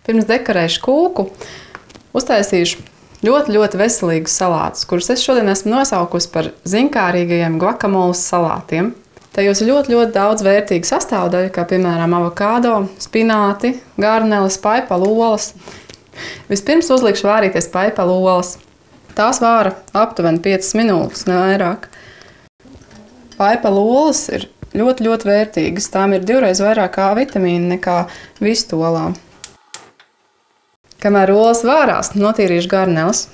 Pirms dekorēšu kūku, uztaisīšu ļoti veselīgus salātus, kurus es šodien esmu nosaukusi par ziņkārīgajiem guacamoles salātiem. Tajos ir ļoti daudz vērtīgu sastāvdaļu, kā piemēram avokado, spināti, garneles, paipalu olas. Vispirms uzlikšu vārīties paipalu olas. Tās vāra aptuveni 5 minūtes, ne vairāk. Paipalu olas ir ļoti vērtīgas. Tām ir 2 reizes vairāk A vitamīna nekā vistolām. Kamēr olas vārās, notīrīšu garneles.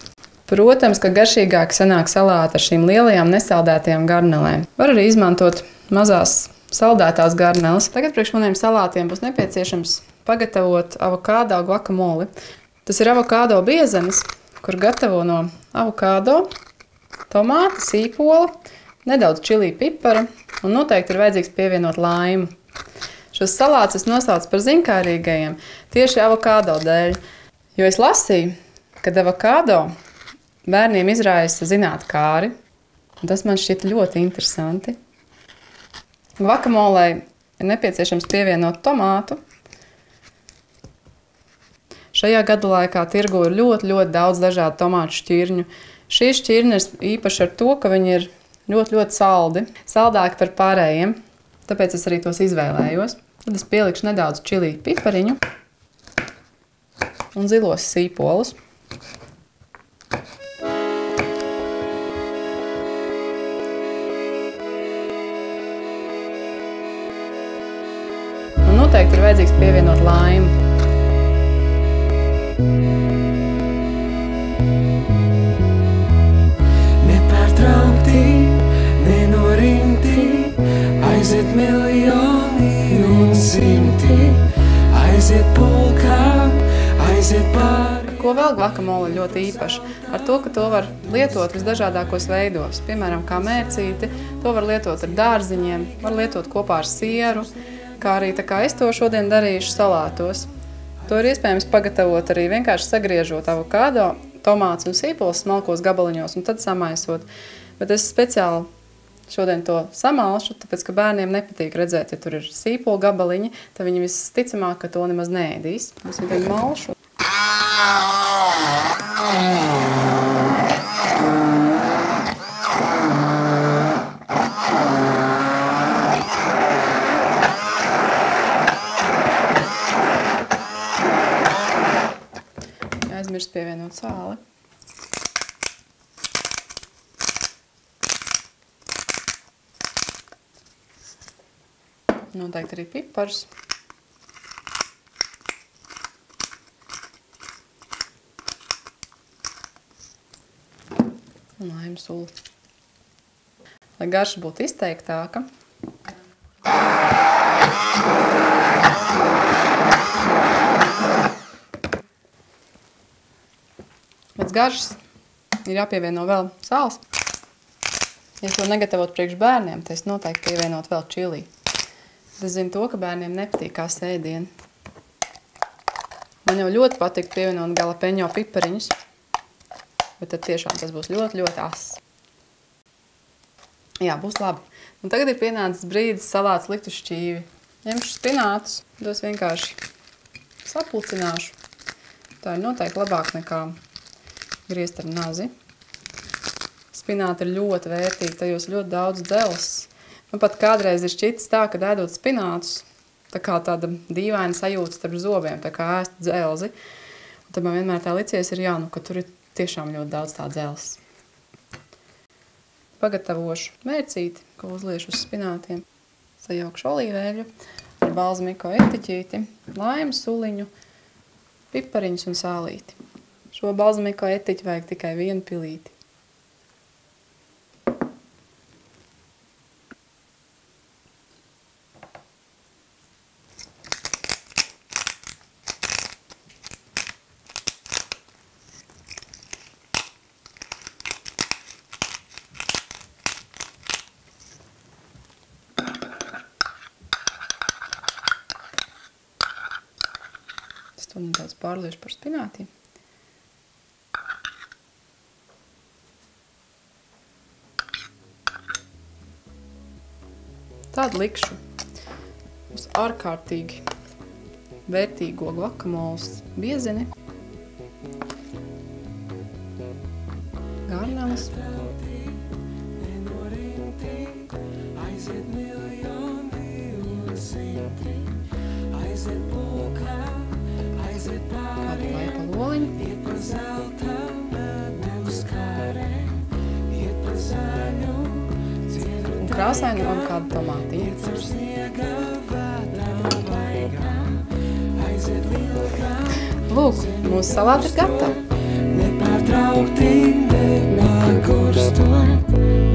Protams, ka garšīgāk sanāk salāti ar šīm lielajām nesaldētajām garnelēm. Var arī izmantot mazās saldētās garneles. Tagad priekš maniem salātiem būs nepieciešams pagatavot avokado guacamoli. Tas ir avokado biezenis, kur gatavo no avokado, tomāta, sīpola, nedaudz čili pipara un noteikti ir vajadzīgs pievienot laimu. Šos salātus es nosaucu par ziņkārīgajiem tieši avokado dēļ, jo es lasīju, ka avokado bērniem izraisa zinātkāri, un tas man šķita ļoti interesanti. Guacamolei ir nepieciešams pievienot tomātu. Šajā gadu laikā tirgu ir ļoti daudz dažādu tomātu šķirņu. Šī šķirņa ir īpaši ar to, ka viņi ir ļoti saldi, saldāki par pārējiem, tāpēc es arī tos izvēlējos. Tad es pielikšu nedaudz čili pipariņu un zilos sīpolus. Un noteikti ir vajadzīgs pievienot laimu. Nepārtraukti, nenorimti, aiziet miljoni un simti, aiziet pulkā, aiziet pāri. Ko vēl guacamole ir ļoti īpaši? Ar to, ka to var lietot visdažādākos veidos. Piemēram, kā mērcīti, to var lietot ar dārziņiem, var lietot kopā ar sieru, kā arī tā kā es to šodien darīšu salātos. To ir iespējams pagatavot arī vienkārši sagriežot avokado, tomātus un sīpols smalkos gabaliņos un tad samaisot. Bet es speciāli šodien to samalšu, tāpēc, ka bērniem nepatīk redzēt, ja tur ir sīpola gabaliņi, tad viņi visticamāk, ka to nemaz neēdīs. Es viņu malšu. Jāaizmirst pievienot sāli. Noteikti arī pipars. Un laimu sulu. Lai garša būtu izteiktāka. Pēc garšas ir jāpievieno vēl sāls. Ja to negatavot priekš bērniem, tad es noteikti pievienot vēl čili. Es zinu to, ka bērniem nepatīk kā sēdieni. Man jau ļoti patīk pievienot jalapeņo pipariņus, bet tad tiešām tas būs ļoti ass. Jā, būs labi. Un tagad ir pienācis brīdis salāts likt uz šķīvi. Ņemšu spinātus, tos vienkārši sapulcināšu. Tā ir noteikti labāk nekā griezt ar nazi. Spināti ir ļoti vērtīgi, tajos ļoti daudz dzelzs. Man pat kādreiz ir šķitis tā, ka ēdot spinātus, tā kā tāda dīvaina sajūta starp zobiem, tā kā ēst dzelzi. Un tad man vienmēr tā licies ir ka tur ir tiešām ļoti daudz tā dzelzs. Pagatavošu mērcīti, ko uzliešu uz spinātiem. Sajaukšu olīveļu ar balzamiko etiķīti, laimu suliņu, pipariņus un sālīti. Šo balzamiko etiķi vajag tikai 1 pilīti. To nedaudz pārliešu par spinātiem. Tad likšu uz ārkārtīgi vērtīgo guakamoles biezini, garneles. Kādu laipa loliņu. Un krāsainu un kādu tomātiņu. Lūk, mūsu salāti ir gatavi. Nepārtraukti, nepārkurstot,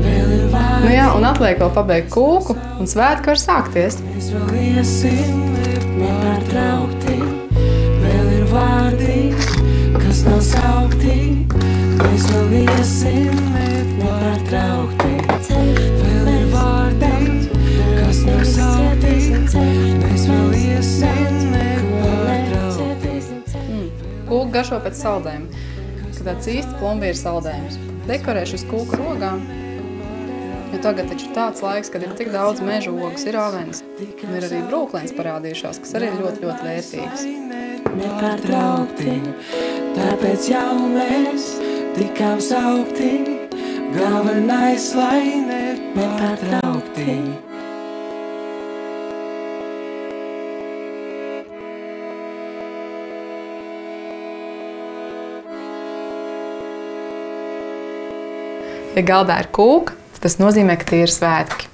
vēl ir vārdi. Nu jā, un atliek vēl pabeigt kūku, un svētki var sākties. Mēs vēl iesim nepārtraukti, vēl ir vārdi, kas nav saukti. Mēs vēl iesim nepārtraukti, vēl ir vārdi, kas nav saukti. Mēs vēl iesim nepārtraukti. Kūka garšo pēc saldēm, ka tāds īsts plumbīra saldējums. Dekorēšu uz kūka rogām, jo tagad taču tāds laiks, kad ir tik daudz meža ogas, ir avens. Un ir arī brūklēns parādījušās, kas arī ir ļoti, ļoti vērtīgas. Nepārtraukti, tāpēc jau mēs tikām saukti, galvenais, lai nepārtraukti. Ja galdā ir kūka, tas nozīmē, ka tie ir svētki.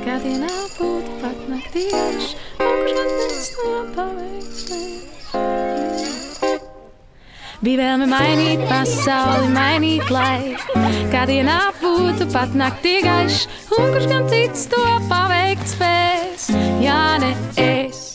Kādienā būtu pat naktieši, un kurš gan pēc to paveiksmēs. Bija vēlme mainīt pasauli, mainīt laiku. Kādienā būtu pat naktī gaišs, un kurš gan cits to paveikt spēs. Jā, ne es.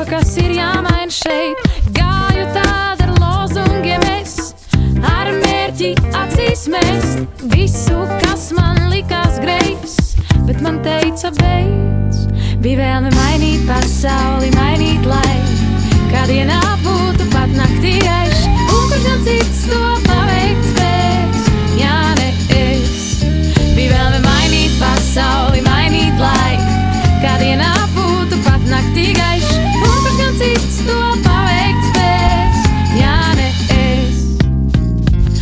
Kas ir jāmaina šeit, gāju tāda ar lozungiem es, ar mērķi acīs mest visu, kas man likās greizs, bet man teica beidz. Bija vēlme mainīt pasauli, mainīt laiku, kādienā būtu pat naktī gaišs, un kurš gan cits to paveikt spēs, jā, ne es. Bija vēlme mainīt pasauli, mainīt laiku, kādienā būtu pat naktī gaišs, cits to paveikt spēs, jā, ne es.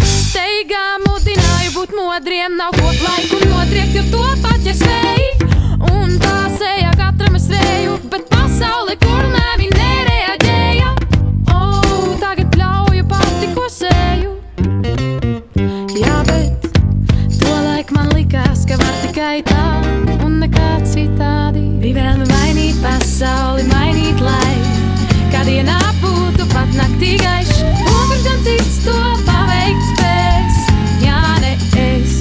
Steigā mudināju būt modriem, nav ko laiku notriekt, jo to pat ja spēju. Un tā sejā katram es vēju, bet pasauli kur nēmi nereaģēja. Tagad pļauju pati, ko sēju. Jā, bet to laik man likās, ka var tikai tā un nekā citādi. Bija vēlme mainīt pasauli, mainīt laiku. Kādienā būtu pat naktī gaišs, un kurš gan cits to paveikt spēs, jā, ne es.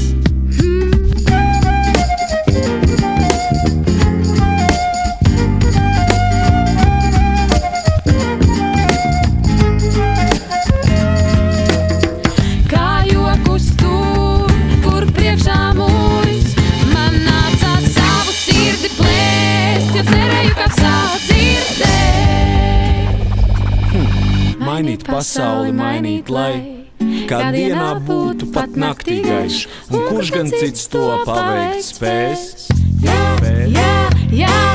Kā jokus tur, kur priekšā mūs, man nācās savu sirdi plēst, jo cerēju, ka savu dzirdēt. Mainīt pasauli, mainīt lai, kādienā būtu pat naktī gaišs, un kurš gan cits to paveikt spēs? Jā, jā, jā.